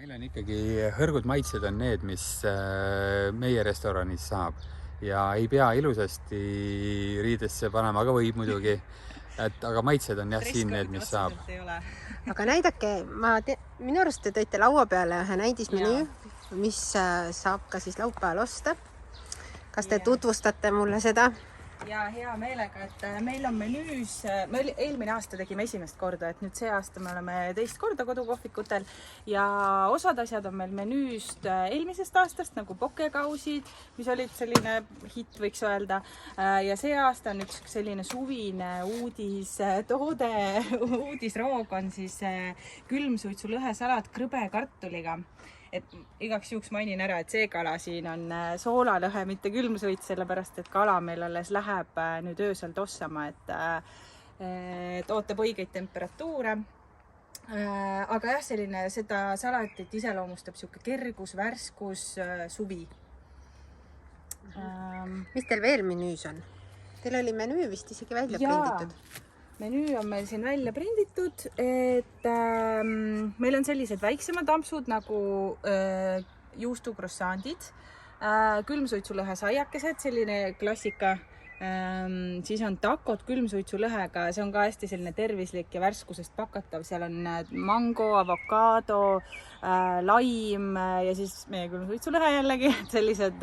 meil on ikkagi hõrgud maitsed on need, mis meie restoranis saab ja ei pea ilusasti riidesse panema, aga võib muidugi, aga maitsed on jah siin need, mis saab. Aga näidake, minu arust te tõite laua peale ühe näidismenüü, mis saab ka siis laupäeval osta. Kas te tutvustate mulle seda? Ja hea meelega, et meil on menüüs, me eelmine aasta tegime esimest korda, et nüüd see aasta me oleme teist korda kodukohvikutel ja osad asjad on meil menüüst eelmisest aastast nagu pokekausid, mis olid selline hitt, võiks öelda. Ja see aasta on üks selline suvine uudistoode, uudisroog on siis külmsuitsu lõhesalat krõbe kartuliga. Et igaks juhuks mainin ära, et see kala siin on soolalõhe, mitte külmsuits, sellepärast et kala meil alles läheb nüüd öösel tossama, et ootab õigeid temperatuure. Aga jah, selline seda salatit iseloomustab siuke kergus, värskus, suvi. Mis teil veel menüüs on? Teil oli menüü vist isegi välja prinditud. Menüü on meil siin välja prinditud, et meil on sellised väiksemad ampsud nagu juustukrossandid, külmsuitsulõhe saiakesed, selline klassika, siis on takod külmsuitsulõhega, see on ka hästi selline tervislik ja värskusest pakatav, seal on mango, avokaado, laim ja siis meie külmsuitsulõhe jällegi, sellised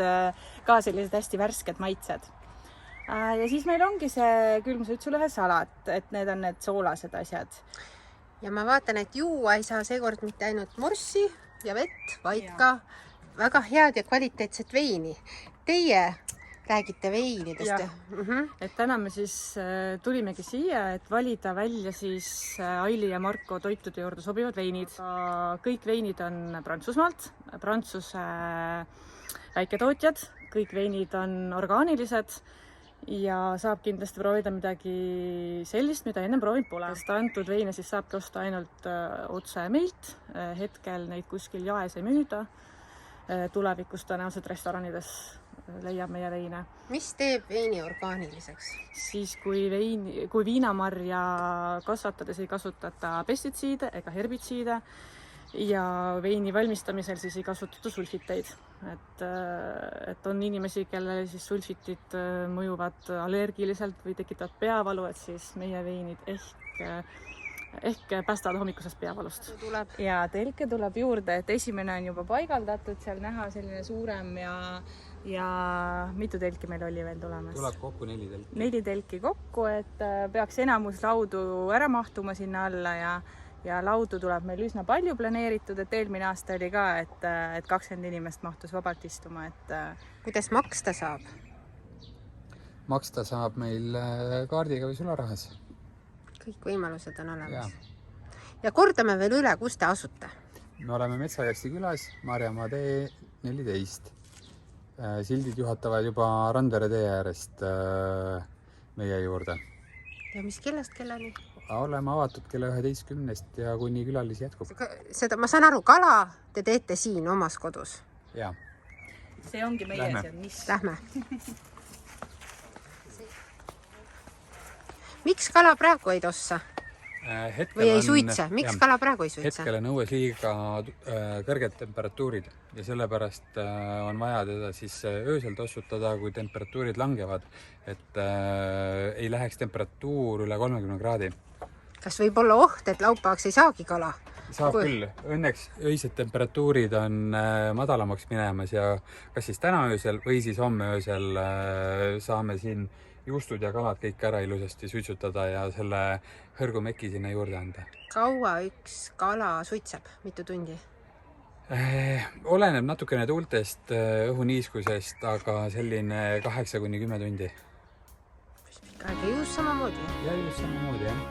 hästi värsked maitsed. Ja siis meil ongi see külmsuitsulõhe salat, et need on need soolased asjad. Ja ma vaatan, et juua ei saa seekord mitte ainult morssi ja vett, vaid ka väga head ja kvaliteetset veini. Teie räägite veinidest. Et täna me siis tulimegi siia, et valida välja siis Aili ja Marko toitude juurde sobivad veinid. Kõik veinid on Prantsusmaalt, Prantsuse väiketootjad, kõik veinid on orgaanilised. Ja saab kindlasti proovida midagi sellist, mida enne proovinud pole. Sest antud veine siis saabki osta ainult otse meilt. Hetkel neid kuskil jaes ei müüda. Tulevikus tõenäoliselt restoranides leiab meie veine. Mis teeb veini orgaaniliseks? Siis kui viinamarja kasvatades ei kasutata pestitsiide ega herbitsiide ja veini valmistamisel siis ei kasutata sulfiteid. Et on inimesi, kellele siis sulfitid mõjuvad allergiliselt või tekitavad peavalu, et siis meie veinid ehk päästavad hommikusest peavalust. Ja telke tuleb juurde, et esimene on juba paigaldatud, seal näha selline suurem ja mitu telki meil oli veel tulemas? Tuleb kokku 4 telki. 4 telki kokku, et peaks enamus laudu ära mahtuma sinna alla ja laudu tuleb meil üsna palju planeeritud, et eelmine aasta oli ka, et 20 inimest mahtus vabalt istuma. Kuidas maksta saab? Maksta saab meil kaardiga või sularahas. Kõik võimalused on olemas. Ja kordame veel üle, kus te asute? Me oleme Metsajaksti külas, Marjamaa tee 14. Sildid juhatavad juba Randvere tee äärest meie juurde. Ja mis kellast kellani? Oleme avatud kella 11 ja kuni külalisi jätkub. Seda ma saan aru, kala te teete siin omas kodus? Jaa. See ongi meie see, mis? Lähme. Miks kala praegu ei tossa? Või ei suitse? Miks kala praegu ei suitse? Hetkel on õues liiga kõrged temperatuurid ja sellepärast on vaja teda siis öösel tossutada, kui temperatuurid langevad, et ei läheks temperatuur üle 30 kraadi. Kas võib olla oht, et laupäevaks ei saagi kala? Saab küll. Õnneks öised temperatuurid on madalamaks minemas ja kas siis täna öösel või siis homme öösel saame siin juustud ja kalad kõik ära ilusasti suitsutada ja selle hõrgumeki sinna juurde anda. Kaua üks kala suitseb? Mitu tundi? Oleneb natukene tuultest, õhuniiskusest, aga selline 8–10 tundi. Aga just samamoodi? Ja just samamoodi, jah.